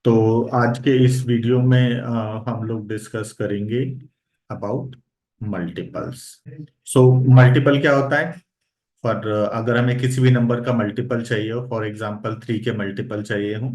तो आज के इस वीडियो में हम लोग डिस्कस करेंगे अबाउट मल्टीपल्स। सो मल्टीपल क्या होता है? फॉर अगर हमें किसी भी नंबर का मल्टीपल चाहिए हो, फॉर एग्जांपल 3 के मल्टीपल चाहिए हो,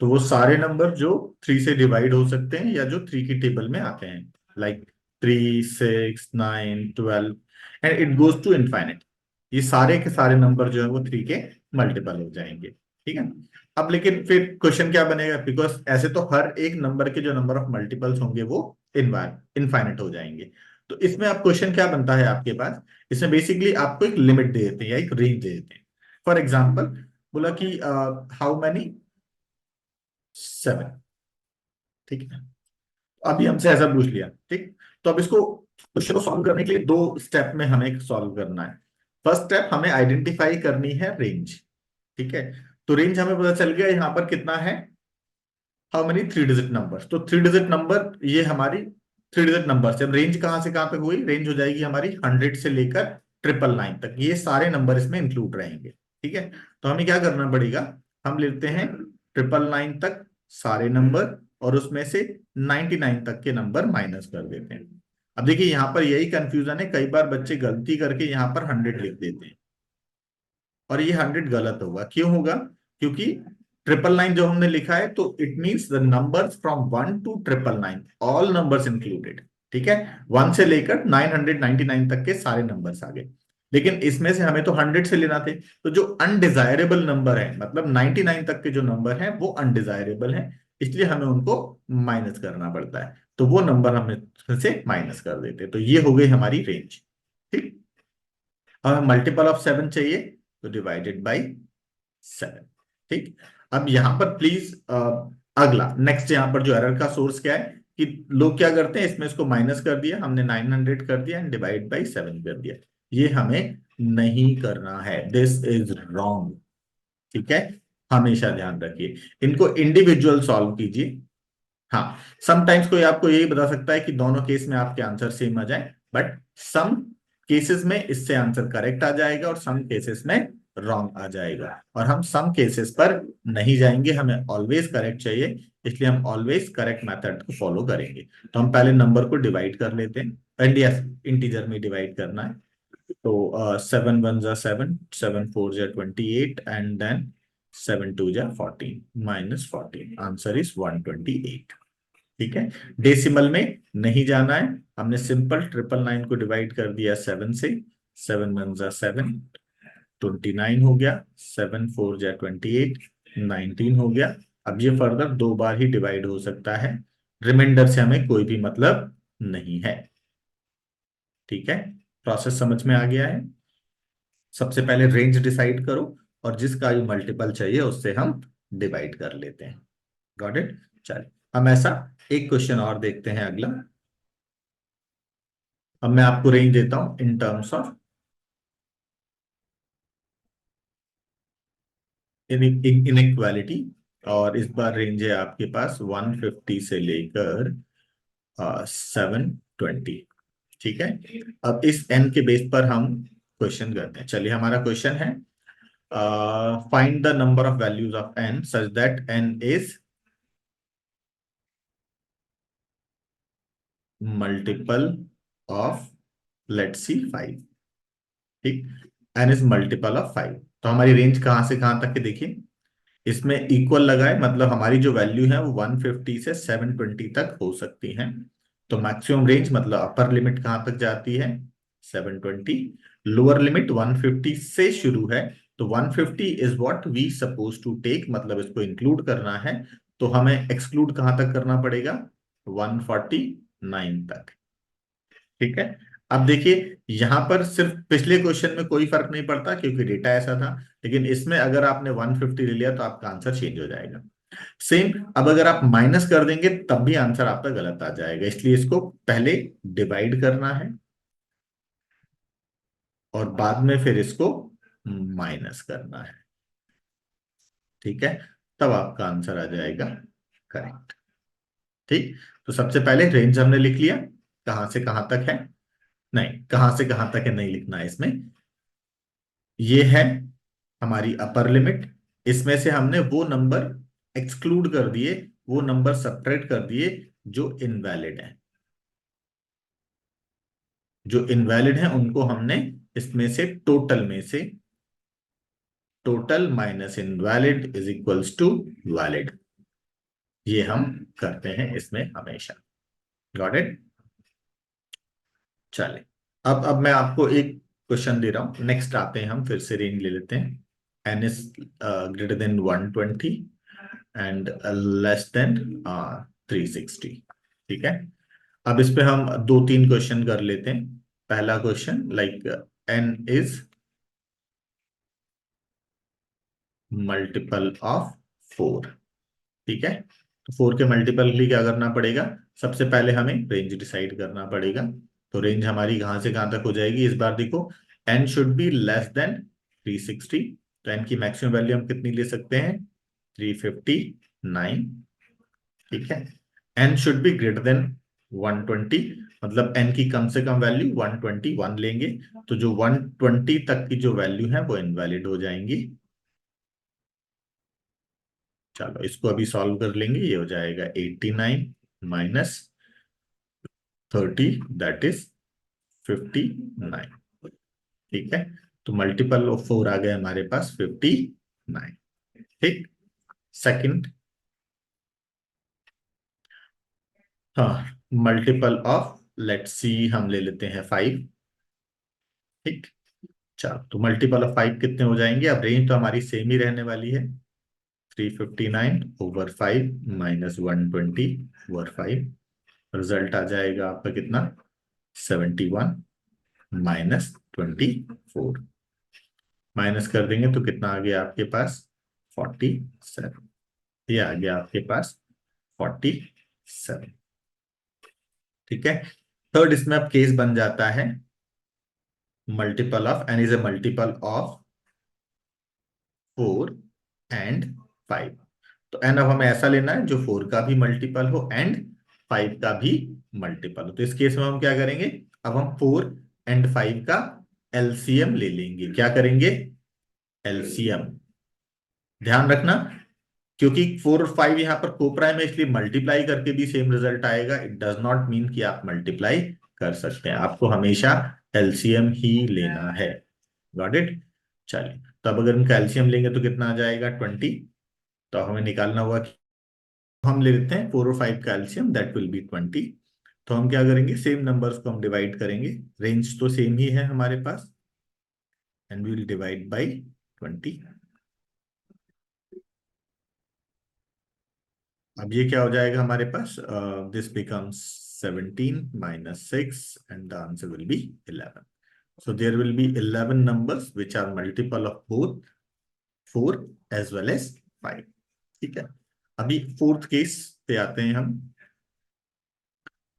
तो वो सारे नंबर जो 3 से डिवाइड हो सकते हैं या जो 3 की टेबल में आते हैं, like 3, 6, 9, 12 and it goes to infinite. ये सारे के सारे नंबर जो है वो 3 के मल्टीपल हो जाएंगे। ठीक है। अब लेकिन फिर क्वेश्चन क्या बनेगा, बिकॉज ऐसे तो हर एक नंबर के जो नंबर ऑफ मल्टीपल्स होंगे वो इनफाइनाइट हो जाएंगे। तो इसमें अब क्वेश्चन क्या बनता है आपके पास? इसमें बेसिकली आपको एक लिमिट दे देते हैं या एक रेंज दे देते हैं। फॉर एग्जाम्पल बोला कि हाउ मैनी 7। ठीक है। अभी हमसे ऐसा पूछ लिया। ठीक। तो अब इसको क्वेश्चन को सॉल्व करने के लिए दो स्टेप में हमें सॉल्व करना है। फर्स्ट स्टेप, हमें आइडेंटिफाई करनी है रेंज। ठीक है। तो रेंज हमें पता चल गया यहाँ पर कितना है, हाउ मेनी 3 डिजिट नंबर। तो 3 डिजिट नंबर ये हमारी 3 डिजिट नंबर से। अब रेंज कहां से कहां तक हुई? रेंज हो जाएगी हमारी 100 से लेकर 999 तक, ये सारे नंबर इसमें इंक्लूड रहेंगे। ठीक है। तो हमें क्या करना पड़ेगा, हम लेते हैं 999 तक सारे नंबर और उसमें से 99 तक के नंबर माइनस कर देते हैं। अब देखिए यहाँ पर यही कंफ्यूजन है, कई बार बच्चे गलती करके यहाँ पर 100 लिख देते हैं और ये 100 गलत होगा। क्यों होगा? क्योंकि 999 जो हमने लिखा है तो it means the numbers from 1 to 999, all numbers included. ठीक है। 1 से लेकर 999 तक के सारे नंबर्स आ गए। लेकिन इसमें से हमें तो 100 से लेना थे, तो जो अनडिजायरेबल नंबर है, मतलब 99 तक के जो नंबर हैं वो अनडिजायरेबल हैं, इसलिए हमें उनको माइनस करना पड़ता है। तो वो नंबर हम से माइनस कर देते हैं। तो ये हो गई हमारी रेंज। ठीक। हमें मल्टीपल ऑफ 7 चाहिए, तो डिवाइडेड बाई 7। ठीक। अब यहां पर प्लीज अगला नेक्स्ट, यहां पर जो एरर का सोर्स क्या है कि लोग क्या करते हैं, इसमें इसको माइनस कर दिया हमने, 900 कर दिया एंड डिवाइड बाई 7 कर दिया। ये हमें नहीं करना है, दिस इज रॉन्ग। ठीक है। हमेशा ध्यान रखिए, इनको इंडिविजुअल सॉल्व कीजिए। हाँ, समटाइम्स कोई आपको यही बता सकता है कि दोनों केस में आपके आंसर सेम आ जाए, बट सम केसेस में इससे आंसर करेक्ट आ जाएगा और सम केसेस में रॉन्ग आ जाएगा, और हम सम केसेस पर नहीं जाएंगे, हमें ऑलवेज करेक्ट चाहिए, इसलिए हम ऑलवेज करेक्ट मेथड को फॉलो करेंगे। तो हम पहले नंबर को डिवाइड कर लेते हैं, एंड यस इंटीजर में डिवाइड करना है। तो 7 1 जा 7, 7 4 जा 28 एंड देन 7 2 जा 14 -14, आंसर इज 128। ठीक है। डेसिमल में नहीं जाना है, हमने सिंपल 999 को डिवाइड कर दिया 7 से। 7 1 जा 7, 29 हो गया। 7 4 जा 28, 19 हो गया। अब ये फर्दर दो बार ही डिवाइड हो सकता है, रिमाइंडर से हमें कोई भी मतलब नहीं है। ठीक है। प्रोसेस समझ में आ गया है? सबसे पहले रेंज डिसाइड करो और जिसका भी मल्टीपल चाहिए उससे हम डिवाइड कर लेते हैं। Got it? चलिए हम ऐसा एक क्वेश्चन और देखते हैं अगला। अब मैं आपको रेंज देता हूं इन टर्म्स ऑफ इनइक्वालिटी, और इस बार रेंज है आपके पास 150 से लेकर 720। ठीक है। अब इस एन के बेस पर हम क्वेश्चन करते हैं। चलिए हमारा क्वेश्चन है, find the number of values of n such that n is multiple of, let's see 5। ठीक। N is multiple of 5। तो हमारी रेंज कहां से कहां तक है देखिए, इसमें इक्वल लगाए, मतलब हमारी जो वैल्यू है वो 150 से 720 तक हो सकती है। तो मैक्सिमम रेंज मतलब अपर लिमिट कहां तक जाती है? 720। लोअर लिमिट 150 से शुरू है, तो 150 is what we suppose to take, मतलब इसको इंक्लूड करना है। तो हमें एक्सक्लूड कहां तक करना पड़ेगा? 149 तक। ठीक है। अब देखिए यहां पर सिर्फ पिछले क्वेश्चन में कोई फर्क नहीं पड़ता क्योंकि डेटा ऐसा था, लेकिन इसमें अगर आपने 150 ले लिया तो आपका आंसर चेंज हो जाएगा। सेम, अब अगर आप माइनस कर देंगे तब भी आंसर आपका गलत आ जाएगा, इसलिए इसको पहले डिवाइड करना है और बाद में फिर इसको माइनस करना है। ठीक है। तब आपका आंसर आ जाएगा करेक्ट। ठीक। तो सबसे पहले रेंज हमने लिख लिया, कहां से कहां तक है, नहीं कहां से कहां तक है नहीं लिखना है इसमें। ये है हमारी अपर लिमिट, इसमें से हमने वो नंबर एक्सक्लूड कर दिए वो नंबर सब्ट्रैक्ट कर दिए जो इनवैलिड है। जो इनवैलिड है उनको हमने इसमें से टोटल में से, total minus invalid is equals to valid, ये हम करते हैं इसमें हमेशा। Got it? चले, अब मैं आपको एक क्वेश्चन दे रहा हूं, नेक्स्ट आते हैं हम, फिर से रेंज ले लेते हैं। N is greater than 120 and less than 360। ठीक है, अब इस पे हम दो तीन क्वेश्चन कर लेते हैं। पहला question, like an is multiple of 4। ठीक है, तो 4 के मल्टीपल के लिए क्या करना पड़ेगा? सबसे पहले हमें रेंज डिसाइड करना पड़ेगा। तो रेंज हमारी कहां से कहां तक हो जाएगी? इस बार देखो, n should be less than 360। तो एन की मैक्सिमम वैल्यू हम कितनी ले सकते हैं? 359। ठीक है, n should be greater than 120, मतलब एन की कम से कम वैल्यू 121 लेंगे। तो जो 120 तक की जो वैल्यू है वो इनवैलिड हो जाएंगी। चलो इसको अभी सॉल्व कर लेंगे। ये हो जाएगा 89 माइनस 30, दैट इज 59। ठीक है, तो मल्टीपल ऑफ 4 आ गए हमारे पास 59। ठीक, सेकंड, हाँ, मल्टीपल ऑफ, लेट्स सी, हम ले लेते हैं 5। ठीक, चलो तो मल्टीपल ऑफ 5 कितने हो जाएंगे? अब रेंज तो हमारी सेम ही रहने वाली है, 359 ओवर 5 माइनस 120 ओवर 5। रिजल्ट आ जाएगा आपका कितना? 71 माइनस 24। माइनस कर देंगे तो कितना आ गया आपके पास? 47। ये आ गया आपके पास 47। ठीक है, थर्ड इसमें अब केस बन जाता है multiple of, n is a multiple of 4 and 5। तो एन अब हमें ऐसा लेना है जो 4 का भी मल्टीपल हो एंड 5 का भी मल्टीपल हो। तो इस केस में हम क्या करेंगे? अब हम 4 एंड 5 का एलसीएम ले लेंगे। क्या करेंगे? एलसीएम। ध्यान रखना, क्योंकि 4 और 5 यहाँ पर कोप्राइम है, इसलिए मल्टीप्लाई करके भी सेम रिजल्ट आएगा। इट डज नॉट मीन कि आप मल्टीप्लाई कर सकते हैं, आपको हमेशा एलसीएम ही लेना है। Got it? चलिए, तो अब अगर इनका एलसीएम लेंगे तो कितना आ जाएगा? 20। तो हमें निकालना हुआ कि हम ले लेते हैं 4 और 5 का एलसीएम, दैट विल बी 20। तो हम क्या करेंगे? सेम नंबर्स को हम डिवाइड करेंगे, रेंज तो सेम ही है हमारे पास, and we will divide by 20। अब ये क्या हो जाएगा हमारे पास? This becomes 17 minus 6 and the answer will be 11। So there will be 11 numbers which are multiple of both 4 as well as 5। ठीक है, अभी फोर्थ केस पे आते हैं हम।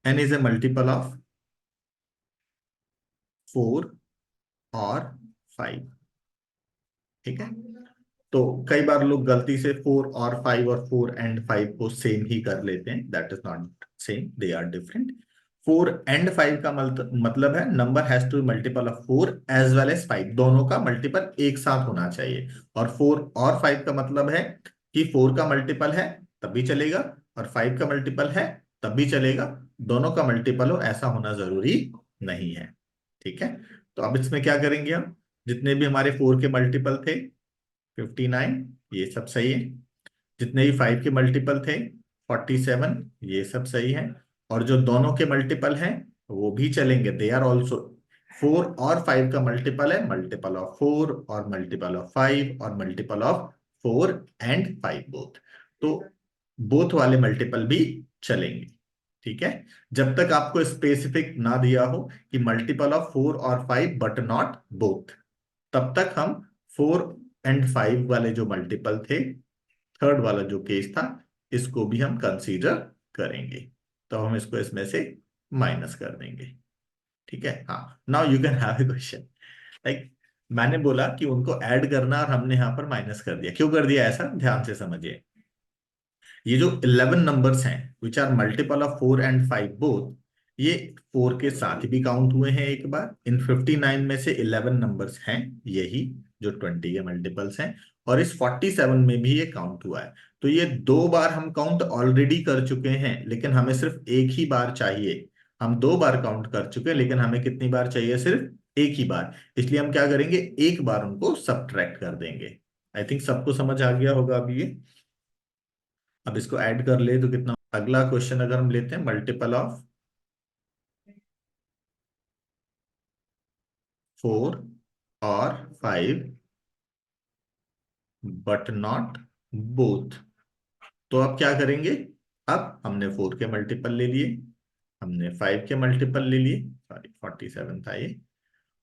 n is a multiple of 4 और 5। ठीक है, तो कई बार लोग गलती से 4 और 5 और 4 एंड 5 को सेम ही कर लेते हैं। That is not same, they are different. 4 and 5 का मतलब है number has to multiple of 4 as well as 5, दोनों का मल्टीपल एक साथ होना चाहिए। और 4 और 5 का मतलब है कि 4 का मल्टीपल है तब भी चलेगा, और 5 का मल्टीपल है तब भी चलेगा। दोनों का मल्टीपल हो ऐसा होना जरूरी नहीं है। ठीक है, तो अब इसमें क्या करेंगे हम? जितने भी हमारे 4 के मल्टीपल थे 59, ये सब सही है। जितने भी 5 के मल्टीपल थे 47, ये सब सही है। और जो दोनों के मल्टीपल हैं वो भी चलेंगे, दे आर ऑल्सो। 4 और 5 का मल्टीपल है मल्टीपल ऑफ 4 और मल्टीपल ऑफ 5 और मल्टीपल ऑफ 4 एंड 5 बोथ। तो बोथ वाले मल्टीपल भी चलेंगे। ठीक है, जब तक आपको स्पेसिफिक ना दिया हो कि मल्टीपल ऑफ 4 और 5 बट नॉट बोथ, तब तक हम 4 एंड 5 वाले जो मल्टीपल थे, थर्ड वाला जो केस था, इसको भी हम कंसीडर करेंगे। तो हम इसको इसमें से माइनस कर देंगे। ठीक है, हाँ, now you can have a question. Like, मैंने बोला कि उनको ऐड करना और हमने यहां पर माइनस कर दिया। क्यों कर दिया ऐसा? ध्यान से समझिए। ये जो 11 नंबर्स हैं which are multiple of 4 and 5 both, ये 4 के साथ भी काउंट हुए हैं एक बार। इन 59 में से 11 नंबर्स हैं यही जो 20 के मल्टीपल्स हैं, और इस 47 में भी ये काउंट हुआ है। तो ये 2 बार हम काउंट ऑलरेडी कर चुके हैं, लेकिन हमें सिर्फ एक ही बार चाहिए। हम 2 बार काउंट कर चुके हैं, लेकिन हमें कितनी बार चाहिए? सिर्फ एक ही बार। इसलिए हम क्या करेंगे, एक बार उनको सब्ट्रैक्ट कर देंगे। आई थिंक सबको समझ आ गया होगा अभी ये। अब इसको ऐड कर ले तो कितना? अगला क्वेश्चन अगर हम लेते हैं, मल्टीपल ऑफ 4 और 5 बट नॉट बोथ। तो अब क्या करेंगे? अब हमने 4 के मल्टीपल ले लिए, हमने 5 के मल्टीपल ले लिए, सॉरी 47 था ये,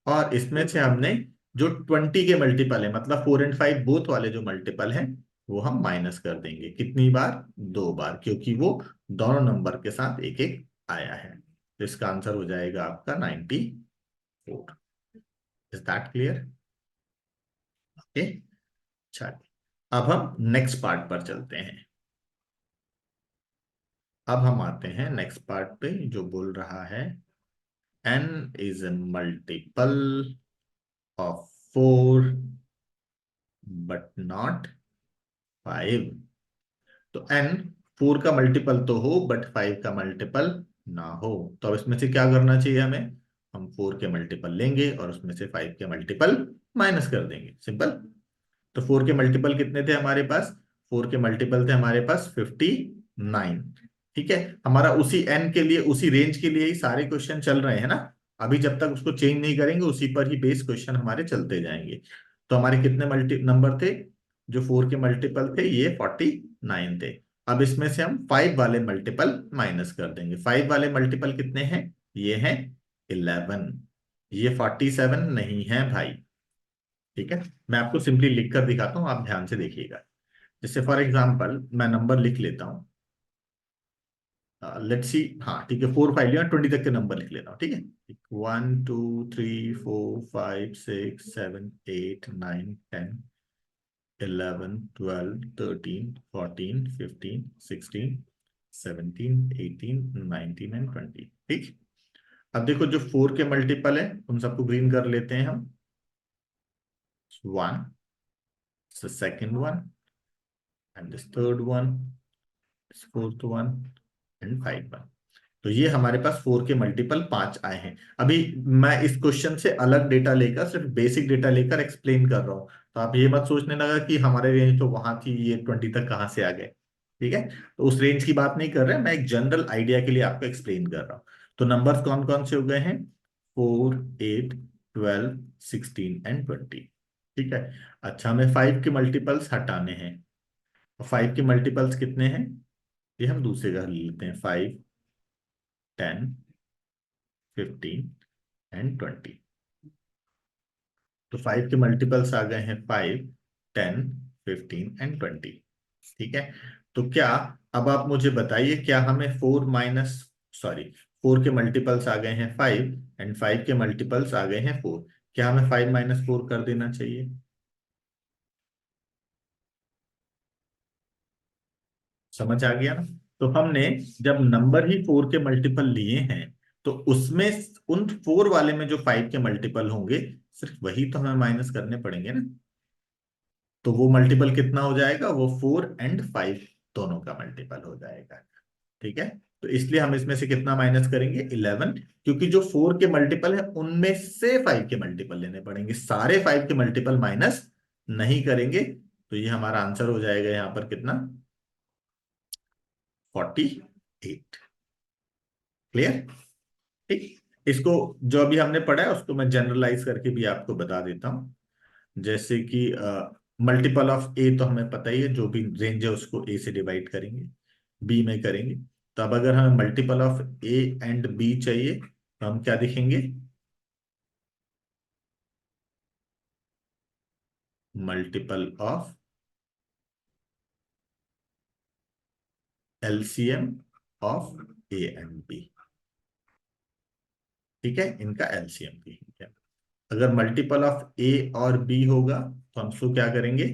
और इसमें से हमने जो 20 के मल्टीपल है, मतलब 4 एंड 5 बोथ वाले जो मल्टीपल हैं, वो हम माइनस कर देंगे। कितनी बार? 2 बार, क्योंकि वो दोनों नंबर के साथ एक एक आया है। तो इसका आंसर हो जाएगा आपका 94। Is that clear? ओके, चलिए अब हम नेक्स्ट पार्ट पर चलते हैं। अब हम आते हैं नेक्स्ट पार्ट पे, जो बोल रहा है n is a multiple of 4 but not 5। तो n 4 का मल्टीपल तो हो, बट 5 का मल्टीपल ना हो। तो अब इसमें से क्या करना चाहिए हमें? हम 4 के मल्टीपल लेंगे और उसमें से 5 के मल्टीपल माइनस कर देंगे, सिंपल। तो 4 के मल्टीपल कितने थे हमारे पास? 4 के मल्टीपल थे हमारे पास 59। ठीक है, हमारा उसी एन के लिए, उसी रेंज के लिए ही सारे क्वेश्चन चल रहे हैं ना। अभी जब तक उसको चेंज नहीं करेंगे, उसी पर ही बेस क्वेश्चन हमारे चलते जाएंगे। तो हमारे कितने मल्टी नंबर थे जो 4 के मल्टीपल थे? ये 49 थे। अब इसमें से हम 5 वाले मल्टीपल माइनस कर देंगे। 5 वाले मल्टीपल कितने हैं? ये हैं 11। ये 47 नहीं है भाई। ठीक है, मैं आपको सिंपली लिख कर दिखाता हूं, आप ध्यान से देखिएगा। जैसे फॉर एग्जांपल मैं नंबर लिख लेता हूँ, लेट्स सी। हाँ ठीक है, 4 5 लिया, 20 तक के नंबर लिख लेता हूँ, ठीक है। 1 2 3 4 5 6 7 8 9 10 11 12 13 14 15 16 17 18 19 एंड 20। ठीक। अब देखो, जो 4 के मल्टीपल है उन सबको ग्रीन कर लेते हैं हम। 1, second one, and this third one, fourth one, and 5 one. तो ये हमारे पास 4 के मल्टीपल 5 आए हैं। अभी मैं इस क्वेश्चन से अलग डेटा लेकर, सिर्फ बेसिक डेटा लेकर एक्सप्लेन कर रहा हूं। तो आप ये मत सोचने लगा कि हमारे रेंज तो वहां थी, ये 20 तक कहां से आ गए। ठीक है, तो उस रेंज की बात नहीं कर रहे, मैं एक जनरल आइडिया के लिए आपको एक्सप्लेन कर रहा हूँ। तो नंबर्स कौन कौन से हो गए हैं? 4 8 12 16 एंड 20। ठीक है। अच्छा, हमें 5 के मल्टीपल्स हटाने हैं। 5 के मल्टीपल्स कितने हैं? ये हम दूसरे का ले लेते हैं। 5 10 15 एंड 20। तो 5 के मल्टीपल्स आ गए हैं 5 10 15 एंड 20। ठीक है। तो क्या, अब आप मुझे बताइए, क्या हमें 4 माइनस, सॉरी, 4 के मल्टीपल्स आ गए हैं 5 एंड 5 के मल्टीपल्स आ गए हैं 4, क्या हमें 5 - 4 कर देना चाहिए? समझ आ गया ना? तो हमने जब नंबर ही 4 के मल्टीपल लिए हैं, तो उसमें उन 4 वाले में जो 5 के मल्टीपल होंगे, सिर्फ वही तो हमें माइनस करने पड़ेंगे ना। तो वो मल्टीपल कितना हो जाएगा? वो 4 एंड 5 दोनों का मल्टीपल हो जाएगा। ठीक है। तो इसलिए हम इसमें से कितना माइनस करेंगे? 11, क्योंकि जो 4 के मल्टीपल है उनमें से 5 के मल्टीपल लेने पड़ेंगे, सारे 5 के मल्टीपल माइनस नहीं करेंगे। तो ये हमारा आंसर हो जाएगा यहां पर कितना? 48। क्लियर? ठीक। इसको जो अभी हमने पढ़ा है उसको मैं जनरलाइज करके भी आपको बता देता हूं। जैसे कि मल्टीपल ऑफ ए तो हमें पता ही है, जो भी रेंज है उसको ए से डिवाइड करेंगे, बी में करेंगे। तो अब अगर हमें multiple of A and b चाहिए, तो हम क्या लिखेंगे? Multiple of LCM of A and b. ठीक है, इनका एलसीएम भी है। अगर मल्टीपल ऑफ ए और बी होगा, तो हम उसको क्या करेंगे?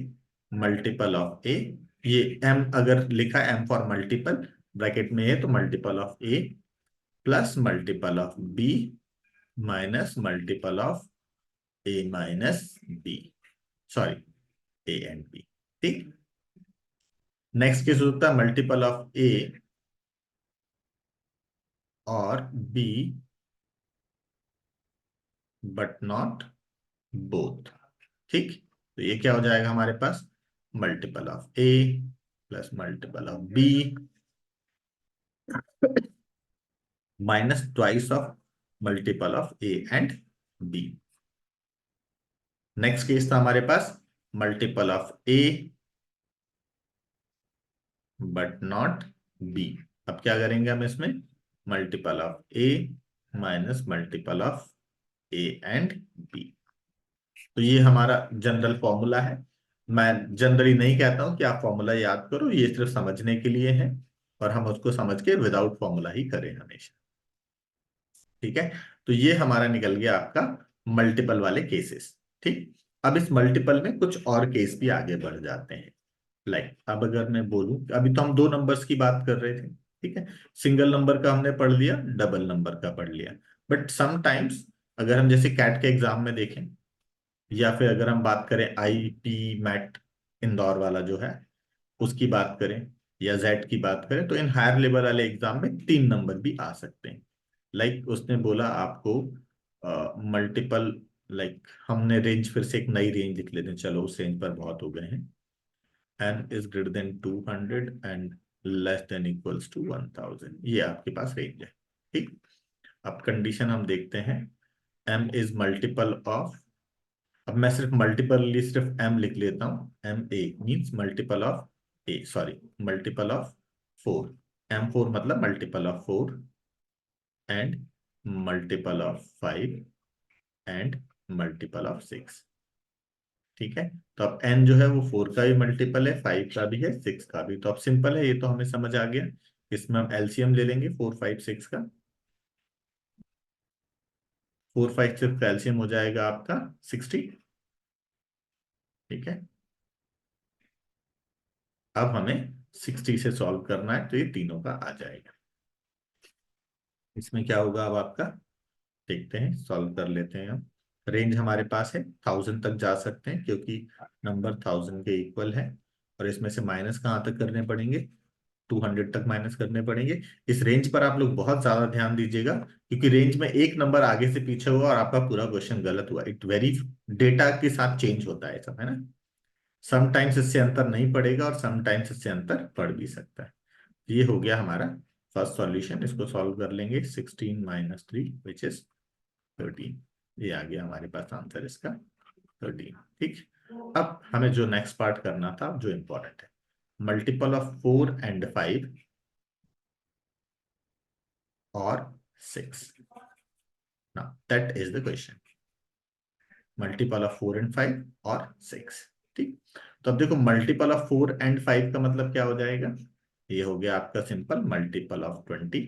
मल्टीपल ऑफ ए, ये एम अगर लिखा एम फॉर मल्टीपल ब्रैकेट में है, तो multiple of A plus multiple of B minus multiple of A minus b, sorry a and b. ठीक। नेक्स्ट केस होता है मल्टीपल ऑफ ए और बी बट नॉट बोथ। ठीक। तो ये क्या हो जाएगा हमारे पास, multiple of A plus multiple of B minus twice of multiple of A and B. Next case था हमारे पास multiple of A but not B. अब क्या करेंगे हम इसमें, multiple of A minus multiple of A and B. तो ये हमारा जनरल फॉर्मूला है। मैं जनरली नहीं कहता हूं कि आप फॉर्मूला याद करो, ये सिर्फ समझने के लिए है और हम उसको समझ के विदाउट फॉर्मूला ही करें हमेशा। ठीक है। तो ये हमारा निकल गया आपका मल्टीपल वाले केसेस। ठीक। अब इस मल्टीपल में कुछ और केस भी आगे बढ़ जाते हैं। अब अगर मैं बोलूं, अभी तो हम दो नंबर्स की बात कर रहे थे। ठीक है। सिंगल नंबर का हमने पढ़ लिया, डबल नंबर का पढ़ लिया। बट समटाइम्स अगर हम जैसे कैट के एग्जाम में देखें, या फिर अगर हम बात करें आईपी मैट इंदौर वाला जो है उसकी बात करें, या जेड की बात करें, तो इन हायर लेवल वाले एग्जाम में तीन नंबर भी आ सकते हैं। उसने बोला आपको मल्टीपल, हमने रेंज फिर से एक नई रेंज लिख लेते हैं, चलो उस रेंज पर बहुत हो गए हैं। n is greater than 200 and less than equals to 1000, ये आपके पास रेंज है। ठीक। अब कंडीशन हम देखते हैं, m इज मल्टीपल ऑफ, अब मैं सिर्फ मल्टीपल सिर्फ m लिख लेता हूँ, m a means multiple of a, sorry multiple of 4, m4 मतलब multiple of 4 and multiple of 5 and multiple of 6। ठीक है। तो अब n जो है वो 4 का भी मल्टीपल है, 5 का भी है, 6 का भी। तो अब सिंपल है, ये तो हमें समझ आ गया। इसमें हम एलसीएम ले लेंगे 4 5 6 का। 4 5 6 का एलसीएम हो जाएगा आपका 60। ठीक है। अब हमें 60 से सॉल्व करना है, तो ये तीनों का आ जाएगा। इसमें क्या होगा अब आपका, देखते हैं, सॉल्व कर लेते हैं हम। रेंज हमारे पास है 1000 तक जा सकते हैं क्योंकि नंबर 1000 के इक्वल है। और इसमें से माइनस कहाँ तक करने पड़ेंगे, 200 तक माइनस करने पड़ेंगे। इस रेंज पर आप लोग बहुत ज्यादा ध्यान दीजिएगा, क्योंकि रेंज में एक नंबर आगे से पीछे हुआ और आपका पूरा क्वेश्चन गलत हुआ, इट वेरी डेटा के साथ चेंज होता है सब, है ना। समटाइम्स इससे अंतर नहीं पड़ेगा और समटाइम्स इससे अंतर पड़ भी सकता है। ये हो गया हमारा फर्स्ट सॉल्यूशन। इसको सॉल्व कर लेंगे, 16 माइनस 3 विच इज 13। ये आ गया हमारे पास आंसर इसका 13। ठीक। अब हमें जो नेक्स्ट पार्ट करना था, जो इंपॉर्टेंट है, मल्टीपल ऑफ 4 एंड 5 और 6। Now that is the question, multiple of 4 and 5 और 6। ठीक। तो अब देखो, मल्टीपल ऑफ 4 एंड 5 का मतलब क्या हो जाएगा, ये हो गया आपका सिंपल मल्टीपल ऑफ 20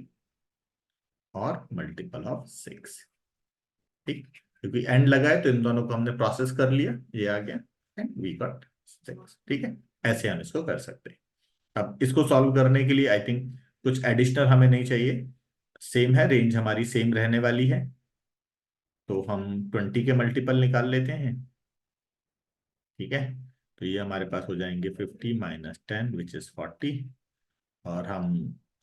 और मल्टीपल ऑफ 6। ठीक। क्योंकि एंड लगा है तो इन दोनों को हमने प्रोसेस कर लिया, ये आ गया एंड वी गॉट 6। ठीक है। ऐसे हम इसको कर सकते हैं। अब इसको सॉल्व करने के लिए आई थिंक कुछ एडिशनल हमें नहीं चाहिए, सेम है, रेंज हमारी सेम रहने वाली है। तो हम 20 के मल्टीपल निकाल लेते हैं। ठीक है। तो ये हमारे पास हो जाएंगे 50 माइनस 10 विच इज 40। और हम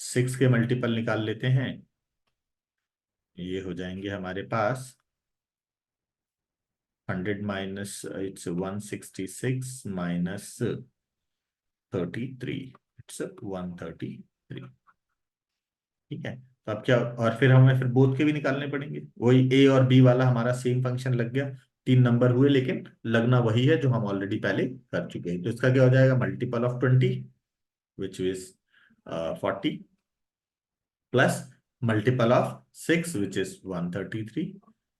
6 के मल्टीपल निकाल लेते हैं, ये हो जाएंगे हमारे पास 100 माइनस इट्स 166 माइनस 33, इट्स 133। ठीक है। तो अब क्या, और फिर हमें फिर बोथ के भी निकालने पड़ेंगे, वही ए और बी वाला हमारा सेम फंक्शन लग गया। तीन नंबर हुए लेकिन लगना वही है जो हम ऑलरेडी पहले कर चुके हैं। तो इसका क्या हो जाएगा, multiple of 20 which is 40 plus multiple of 6 which is 133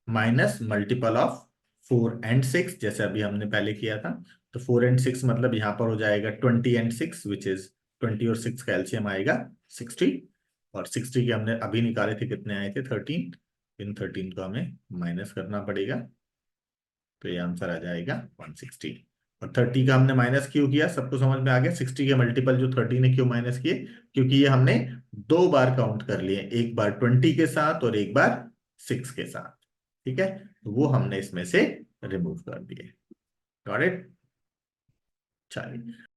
minus multiple of 4 and 6 जैसे अभी हमने पहले किया था। तो 4 एंड 6 मतलब यहाँ पर हो जाएगा 20 एंड 6 विच इज 20 और 6 का एलसीएम आएगा 60। और 60 के हमने अभी निकाले थे, कितने आए थे, 13। इन 13 को हमें माइनस करना पड़ेगा, तो ये आंसर आ जाएगा 160। और 30 का हमने माइनस क्यों किया, सबको समझ में आ गया। 60 के मल्टीपल जो 30 ने क्यों माइनस किए, क्योंकि ये हमने दो बार काउंट कर लिए, एक बार 20 के साथ और एक बार 6 के साथ। ठीक है, तो वो हमने इसमें से रिमूव कर दिए। Got it. चलिए